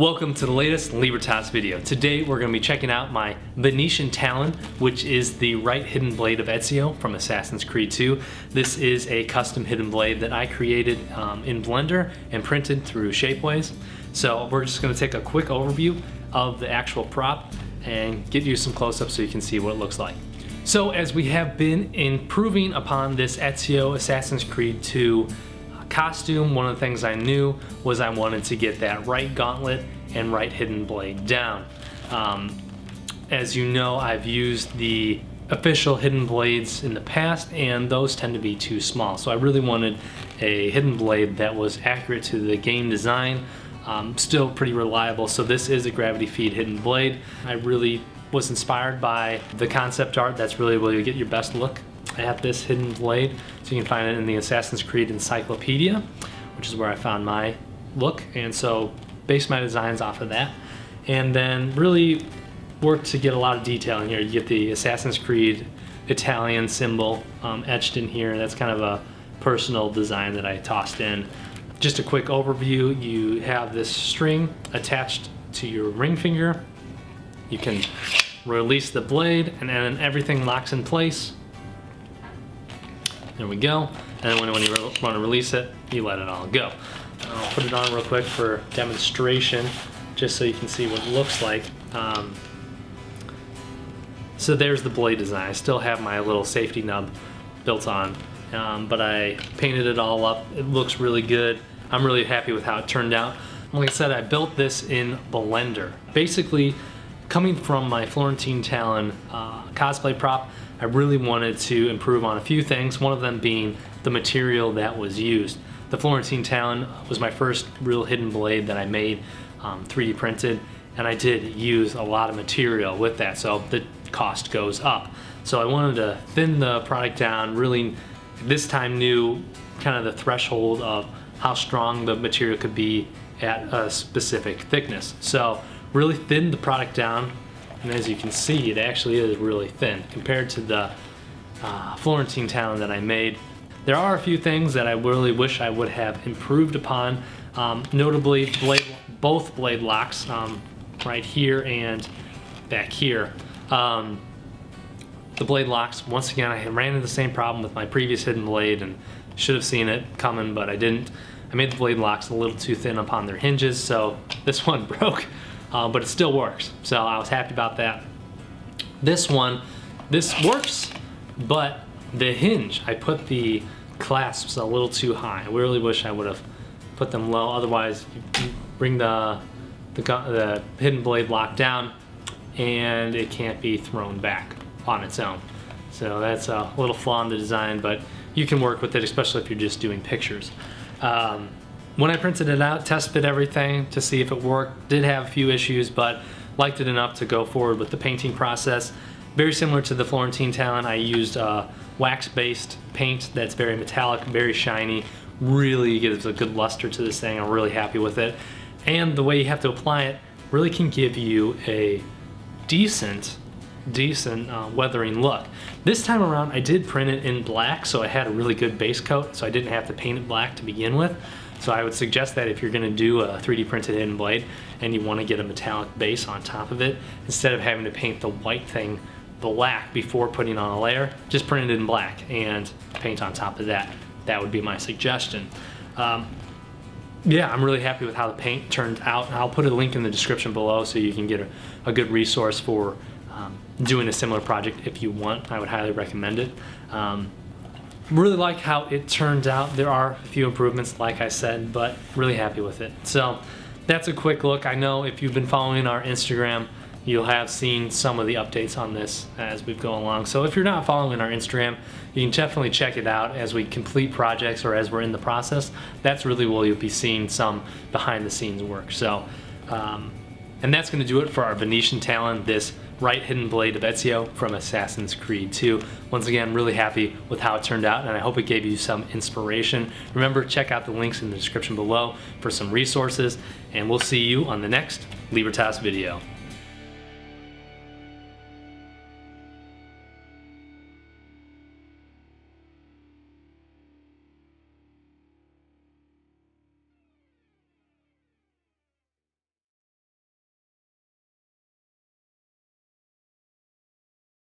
Welcome to the latest Libertas video. Today we're going to be checking out my Venetian Talon, which is the right hidden blade of Ezio from Assassin's Creed 2. This is a custom hidden blade that I created in Blender and printed through Shapeways. So we're just going to take a quick overview of the actual prop and give you some close-ups so you can see what it looks like. So as we have been improving upon this Ezio Assassin's Creed 2 costume, one of the things I knew was I wanted to get that right gauntlet and right hidden blade down. As you know, I've used the official hidden blades in the past and those tend to be too small. So I really wanted a hidden blade that was accurate to the game design, still pretty reliable. So this is a gravity feed hidden blade. I really was inspired by the concept art. That's really where you get your best look at this hidden blade. So you can find it in the Assassin's Creed Encyclopedia, which is where I found my look, and so based my designs off of that, and then really worked to get a lot of detail in here. You get the Assassin's Creed Italian symbol etched in here. That's kind of a personal design that I tossed in. Just a quick overview, you have this string attached to your ring finger. You can release the blade and then everything locks in place. There we go. And then when you want to release it, you let it all go. I'll put it on real quick for demonstration, just so you can see what it looks like. So there's the blade design. I still have my little safety nub built on, but I painted it all up. It looks really good. I'm really happy with how it turned out. Like I said, I built this in Blender. Basically, coming from my Venetian Talon cosplay prop, I really wanted to improve on a few things, one of them being the material that was used. The Venetian Talon was my first real hidden blade that I made 3D printed, and I did use a lot of material with that, so the cost goes up. So I wanted to thin the product down, really this time knew kind of the threshold of how strong the material could be at a specific thickness. So really thinned the product down. And as you can see, it actually is really thin compared to the Venetian Talon that I made. There are a few things that I really wish I would have improved upon, notably both blade locks, right here and back here. The blade locks, once again, I ran into the same problem with my previous hidden blade and should have seen it coming, but I didn't. I made the blade locks a little too thin upon their hinges, so this one broke. But it still works, so I was happy about that. This works, but the hinge, I put the clasps a little too high. I really wish I would have put them low, otherwise you bring the hidden blade lock down and it can't be thrown back on its own. So that's a little flaw in the design, but you can work with it, especially if you're just doing pictures. When I printed it out, tested everything to see if it worked. Did have a few issues, but liked it enough to go forward with the painting process. Very similar to the Venetian Talon, I used wax-based paint that's very metallic, very shiny, really gives a good luster to this thing. I'm really happy with it. And the way you have to apply it really can give you a decent weathering look. This time around I did print it in black, so I had a really good base coat, so I didn't have to paint it black to begin with. So I would suggest that if you're going to do a 3D printed hidden blade and you want to get a metallic base on top of it, instead of having to paint the white thing black before putting on a layer, just print it in black and paint on top of that. That would be my suggestion. Yeah, I'm really happy with how the paint turned out. I'll put a link in the description below so you can get a good resource for doing a similar project if you want. I would highly recommend it. Really like how it turned out. There are a few improvements, like I said, but really happy with it. So that's a quick look. I know if you've been following our Instagram, you'll have seen some of the updates on this as we've gone along. So if you're not following our Instagram, you can definitely check it out as we complete projects or as we're in the process. That's really where you'll be seeing some behind the scenes work. So, and that's going to do it for our Venetian Talon, this right hidden blade of Ezio from Assassin's Creed 2. Once again, really happy with how it turned out, and I hope it gave you some inspiration. Remember, check out the links in the description below for some resources, and we'll see you on the next Libertas video.